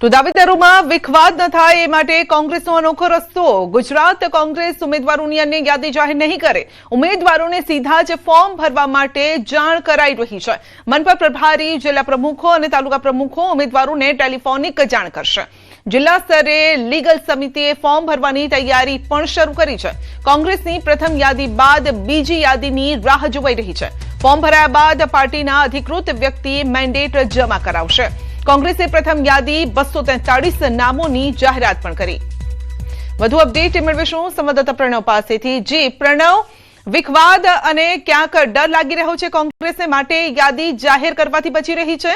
તો દાવેદારોમાં વિખવાદ ન થાય એ માટે કોંગ્રેસનો અનોખો રસ્તો। ગુજરાત કોંગ્રેસ ઉમેદવારોની અન્ય યાદી જાહેર નહીં કરે, ઉમેદવારોને સીધા જ ફોર્મ ભરવા માટે જાણ કરાઈ રહી છે। મનપા પ્રભારી, જિલ્લા પ્રમુખો અને તાલુકા પ્રમુખો ઉમેદવારોને ટેલિફોનિક જાણ કરશે। જિલ્લા સ્તરે લીગલ સમિતિએ ફોર્મ ભરવાની તૈયારી પણ શરૂ કરી છે। કોંગ્રેસની પ્રથમ યાદી બાદ બીજી યાદીની રાહ જોવાઈ રહી છે। ફોર્મ ભરાયા બાદ પાર્ટીના અધિકૃત વ્યક્તિ મેન્ડેટ જમા કરાવશે। કોંગ્રેસે પ્રથમ યાદી 243 નામોની જાહેરાત પણ કરી। વધુ અપડેટ મેળવીશું સંવાદદાતા પ્રણવ પાસેથી। જી પ્રણવ, વિખવાદ અને ક્યાંક ડર લાગી રહ્યો છે કોંગ્રેસને માટે યાદી જાહેર કરવાથી બચી રહી છે?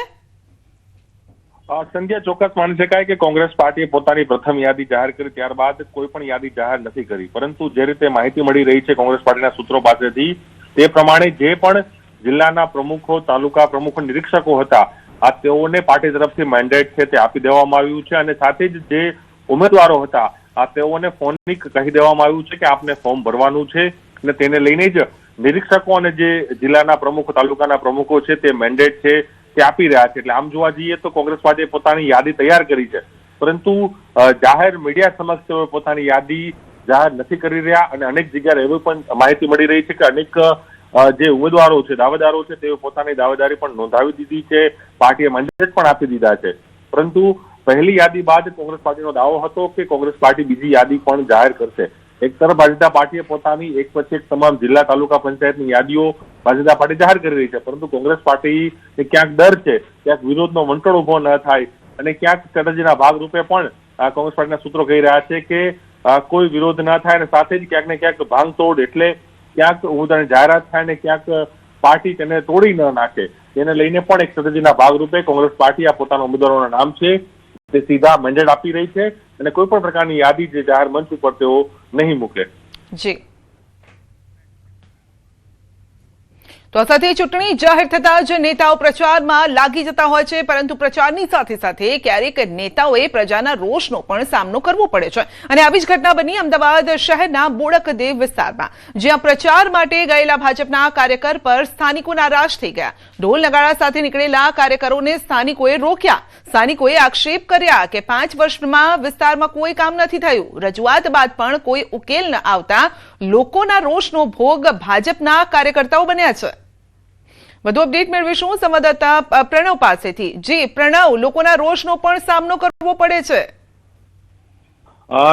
સંધ્યા, ચોક્કસ માની શકાય કે કોંગ્રેસ પાર્ટીએ પોતાની પ્રથમ યાદી જાહેર કરી ત્યારબાદ કોઈ પણ યાદી જાહેર નથી કરી, પરંતુ જે રીતે માહિતી મળી રહી છે કોંગ્રેસ પાર્ટીના સૂત્રો પાસેથી તે પ્રમાણે જે પણ જિલ્લાના પ્રમુખો, તાલુકા પ્રમુખો, નિરીક્ષકો હતા આ તેઓને પાર્ટી તરફથી મેન્ડેટ છે તે આપી દેવામાં આવ્યું છે અને સાથે જ જે ઉમેદવારો હતા આ તેઓને ફોનિક કહી દેવામાં આવ્યું છે કે આપને ફોર્મ ભરવાનું છે અને તેને લઈને જ નિરીક્ષકો અને જે જિલ્લાના પ્રમુખો, તાલુકાના પ્રમુખો છે તે મેન્ડેટ છે તે આપી રહ્યા છે। એટલે આમ જોવા જઈએ તો કોંગ્રેસ પાર્ટીએ પોતાની યાદી તૈયાર કરી છે, પરંતુ જાહેર મીડિયા સમક્ષ તેઓ પોતાની યાદી જાહેર નથી કરી રહ્યા અને અનેક જગ્યાએ એવી પણ માહિતી મળી રહી છે કે અનેક જે ઉમેદવારો છે, દાવેદારો છે, તેઓ પોતાની દાવેદારી પણ નોંધાવી દીધી છે, પાર્ટીએ મેન્ડેટ પણ આપી દીધા છે। પરંતુ પહેલી યાદી બાદ કોંગ્રેસ પાર્ટીનો દાવો હતો કે કોંગ્રેસ પાર્ટી બીજી યાદી પણ જાહેર કરશે। એક તરફ ભારતીય જનતા પાર્ટીએ પોતાની એક પછી એક તમામ જિલ્લા, તાલુકા પંચાયતની યાદીઓ ભારતીય જનતા પાર્ટી જાહેર કરી રહી છે, પરંતુ કોંગ્રેસ પાર્ટીને ક્યાંક ડર છે, ક્યાંક વિરોધનો વંટોળ ઉભો ન થાય અને ક્યાંક સ્ટ્રેટેજીના ભાગરૂપે પણ કોંગ્રેસ પાર્ટીના સૂત્રો કહી રહ્યા છે કે કોઈ વિરોધ ના થાય અને સાથે જ ક્યાંક ને ક્યાંક ભાંગતોડ એટલે ક્યાંક ઉમેદવારની જાહેરાત થાય ને ક્યાંક પાર્ટી તેને તોડી ન નાખે, તેને લઈને પણ એક સ્ટ્રેટેજીના ભાગરૂપે કોંગ્રેસ પાર્ટી આ પોતાના ઉમેદવારોના નામ છે તે સીધા મેન્ડેટ આપી રહી છે અને કોઈ પણ પ્રકારની યાદી જે જાહેર મંચ ઉપર તેઓ નહીં મૂકે। જી, તો આ સાથે ચૂંટણી જાહેર થતા જ નેતાઓ પ્રચારમાં લાગી જતા હોય છે, પરંતુ પ્રચારની સાથે સાથે ક્યારેક નેતાઓએ પ્રજાના રોષનો પણ સામનો કરવો પડે છે અને આવી જ ઘટના બની અમદાવાદ શહેરના બોડકદેવ વિસ્તારમાં, જ્યાં પ્રચાર માટે ગયેલા ભાજપના કાર્યકર પર સ્થાનિકો નારાજ થઈ ગયા। ઢોલ નગારા સાથે નીકળેલા કાર્યકરોને સ્થાનિકોએ રોક્યા। સ્થાનિકોએ આક્ષેપ કર્યા કે 5 વર્ષમાં વિસ્તારમાં કોઈ કામ નથી થયું। રજૂઆત બાદ પણ કોઈ ઉકેલ ન આવતા લોકોના રોષનો ભોગ ભાજપના કાર્યકર્તાઓ બન્યા છે। વધુ અપડેટ મેળવીશું સંવાદદાતા પ્રણવ પાસેથી। જી પ્રણવ, લોકોના રોષનો પણ સામનો કરવો પડે છે?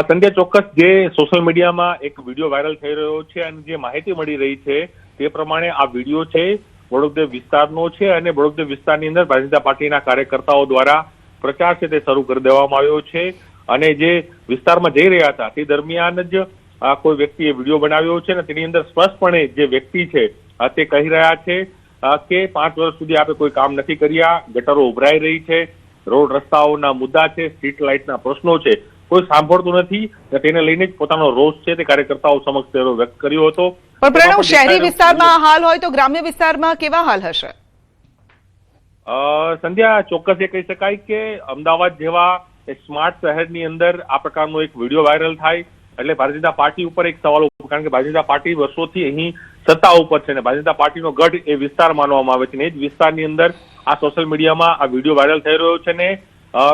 સંધ્યા, ચોક્કસ જે સોશિયલ મીડિયામાં એક વિડીયો વાયરલ થઈ રહ્યો છે અને જે માહિતી મળી રહી છે તે પ્રમાણે આ વિડીયો છે બોડકદેવ વિસ્તારનો છે અને બોડકદેવ વિસ્તારની અંદર ભારતીય જનતા પાર્ટીના કાર્યકર્તાઓ દ્વારા પ્રચાર છે તે શરૂ કરી દેવામાં આવ્યો છે અને જે વિસ્તારમાં જઈ રહ્યા હતા તે દરમિયાન જ કોઈ વ્યક્તિએ વિડીયો બનાવ્યો છે અને તેની અંદર સ્પષ્ટપણે જે વ્યક્તિ છે તે કહી રહ્યા છે કે 5 વર્ષ સુધી આપણે કોઈ કામ નથી કર્યા, ગટરો ઉભરાઈ રહી છે, રોડ રસ્તાઓના મુદ્દા છે, સ્ટ્રીટ લાઇટના પ્રશ્નો છે, કોઈ સાંભળતું નથી। તેને લઈને જ પોતાનો રોષ છે તે કાર્યકર્તાઓ સમક્ષ તેઓ વ્યક્ત કર્યો હતો। પણ પ્રણવ, શહેરી વિસ્તારમાં હાલ હોય તો ગ્રામ્ય વિસ્તારમાં કેવા હાલ હશે? સંધ્યા, ચોક્કસ એ કહી શકાય કે અમદાવાદ જેવા સ્માર્ટ શહેરની અંદર આ પ્રકારનો એક વિડીયો વાયરલ થાય એટલે ભારતીય જનતા પાર્ટી ઉપર એક સવાલ ઉભો, કારણ કે ભારતીય જનતા પાર્ટી વર્ષોથી અહીં સત્તા ઉપર છે અને ભારતીય જનતા પાર્ટીનો ગઢ એ વિસ્તાર માનવામાં આવે છે ને એ જ વિસ્તારની અંદર આ સોશિયલ મીડિયામાં આ વિડીયો વાયરલ થઈ રહ્યો છે ને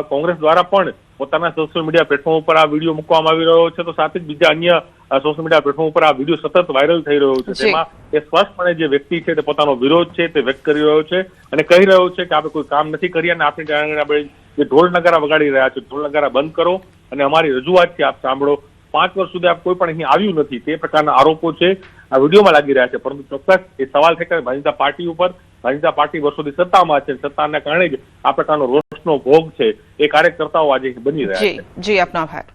કોંગ્રેસ દ્વારા પણ પોતાના સોશિયલ મીડિયા પ્લેટફોર્મ ઉપર આ વિડીયો મૂકવામાં આવી રહ્યો છે, તો સાથે જ બીજા અન્ય સોશિયલ મીડિયા પ્લેટફોર્મ ઉપર આ વિડીયો સતત વાયરલ થઈ રહ્યો છે। તેમાં એ સ્પષ્ટપણે જે વ્યક્તિ છે તે પોતાનો વિરોધ છે તે વ્યક્ત કરી રહ્યો છે અને કહી રહ્યો છે કે આપણે કોઈ કામ નથી કર્યા અને આપણે જે ઢોલ નગારા વગાડી રહ્યા છે ઢોલ નગારા બંધ કરો અને અમારી રજૂઆત છે આપ સાંભળો। 5 વર્ષ સુધી આપ કોઈ પણ અહીં આવ્યું નથી તે પ્રકારના આરોપો છે આ વિડીયોમાં લાગી રહ્યા છે, પરંતુ ચોક્કસ એ સવાલ છે કે ભારતીય જનતા પાર્ટી ઉપર, ભારતીય જનતા પાર્ટી વર્ષોથી સત્તામાં છે, સત્તાના કારણે જ આ પ્રકારનો રોષનો ભોગ છે એ કાર્યકર્તાઓ આજે બની રહ્યા છે। જી, આપનો આભાર।